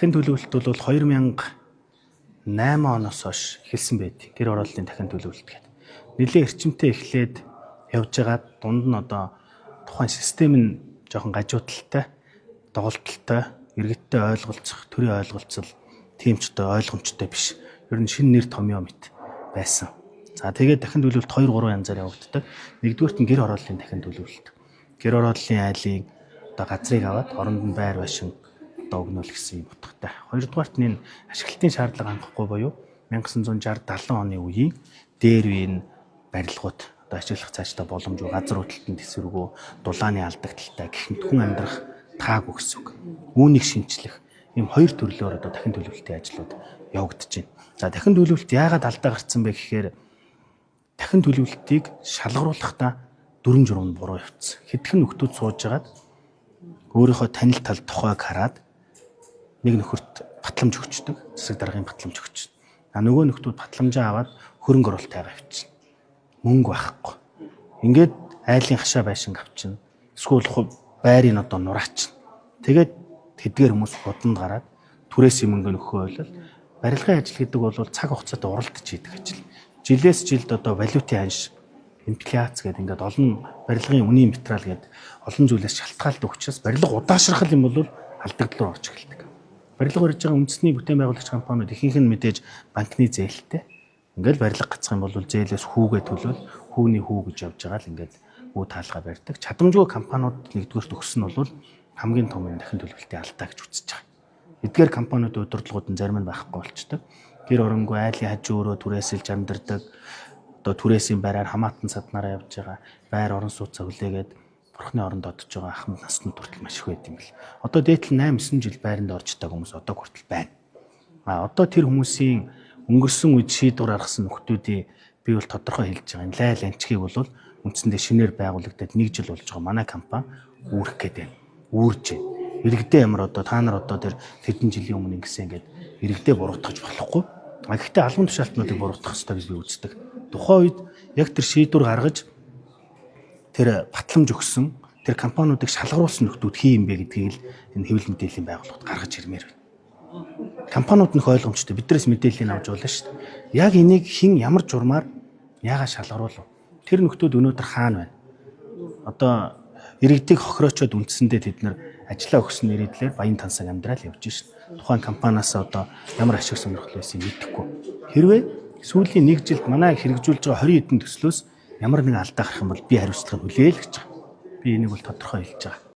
дахин төлөвлөлт бол 2008 оноос хойш эхэлсэн байд. Гэр орооллын дахин төлөвлөлт гэдэг. Нэлээд эрчимтэй эхлээд явж байгаа дунд нь одоо тухайн систем нь жоохон гажуудалтай, доголдолтой, иргэдтэй ойлголцох, төрийн ойлголцол тийм ч одоо ойлгомжтой биш. Ер нь шинэ нэр томьёо мэт байсан. За тэгээд дахин төлөвлөлт 2-3 янзаар явагддаг. Нэгдүгürt нь гэр орооллын дахин төлөвлөлт. Гэр орооллын айлыг одоо газрыг аваад оронд нь байр байшин одоо өгнөл гэсэн юм утгатай. Хоёрдугаарт нь ашиглалтын шаардлага хангахгүй буюу 1960-70 оны үеийн дээр үеийн барилгууд одоо ашиглах цаашдаа боломжгүй газар хөдлөлтөнд тэсвэргүй дулааны алдагдaltaй гэх хүн амьдрах таагүй гэсэн үг. Үүнийг шинчлэх ийм хоёр төрлөөр одоо дахин төлөвлөлтийн ажлууд явагдаж байна. За дахин төлөвлөлт яагаад алдаа гарцсан бэ гэхээр дахин төлөвлөлтийг шалгаруулахдаа дүрм журам буруу явцсан. Хэдхэн нөхдүүд суужгаад өөрийнхөө танил тал тухайг хараад нэг нөхөрт батламж өгчдөг, засаг даргын батламж өгч. Нөгөө нөхдүүд батламжаа аваад хөрөнгө оруулалтайгаа авчихна. Мөнгө байхгүй. Ингээд айлын хашаа байшин авчихна. Эсвэл байрын одоо нураачна. Тэгээд тэдгээр хүмүүс бодонд гараад түрээсийн мөнгө нөхөө ойлол барилгын ажил гэдэг бол цаг хугацаатай уралдаж хийдэг ажил. Жилээс жилд одоо валютын ханш инфляц гэдэг ингээд олон барилгын үнийн материал гэдэг олон зүйлээс шалтгаалдаг учраас барилга удаашрах юм бол алдагдал руу орж эхэлдэг. Барилга барьж байгаа үндэсний бүтээн байгуулагч компаниуд ихэнх нь мэдээж банкны зээлтэй. Ингээд барилга гацах юм бол зээлээс хүүгээ төлөөл хүүний хүү гэж явж байгаа л ингээд үе таалгаа барьдаг. Чадамжгүй компаниуд нэгдүгээрт өгсөн нь бол хамгийн том юм дахин төлөвлөлтийн алдаа гэж үзэж байгаа. Эдгээр компаниудын удирдлагууд нь зарим нь байхгүй болчдөг. Гэр оронгүй айлын хажуу өрөө түрээсэлж амьдардаг. Одоо түрээсийн байраар хамаатан саднараа явж байгаа. Байр орон сууцаа хүлээгээд бурхны оронд одож байгаа ахмад наснууд хүртэл маш их байд юм бэл. Одоо дээдл 8-9 жил байранд орж байгаа хүмүүс одоо хүртэл байна. Одоо тэр хүмүүсийн өнгөрсөн үед шийдвэр гаргасан нөхдүүдийн би бол тодорхой хэлж байгаа. Энэ лайл анчгийг бол үндсэндээ шинээр байгуулагдаад 1 жил болж байгаа манай компани үүрэх гээд байна. Үүрж байна. Иргэдээ ямар одоо та нар одоо тэр хэдэн жилийн өмнө ингэсэн ингээд иргэдээ буруутгах болохгүй. Гэхдээ албан тушаалтнуудыг буруутгах ёстой гэж би үздэг. Тухайн үед яг тэр шийдвэр гаргаж тэр батламж өгсөн тэр компаниудыг шалгаруулсан нөхдүүд хий юм бэ гэдгийг л энэ хэвлэл мэдээллийн байгууллагууд гаргаж ирмээр байна. Компаниуд нөх ойлгомжтой биднээс мэдээллийг авч болно шүү дээ. Яг энийг хэн ямар журмаар яагаад шалгаруулв? Тэр нөхдүүд өнөөдөр хаана байна? Одоо иргэдийг хохироочоод үндсэндээ тэд нар ажиллаа өгсөн нэрийдлэр баян тансаг амьдрал явж шин. Тухайн компаниас одоо ямар ашиг сонирхол байсан мэдэхгүй. Хэрвээ сүүлийн 1 жилд манай хэрэгжүүлж байгаа 20 хэдэн төслөөс ямар нэгэн алдаа гарах юм бол би хариуцлага нь хүлээл гэж байгаа. Би энийг бол тодорхой хэлж байгаа.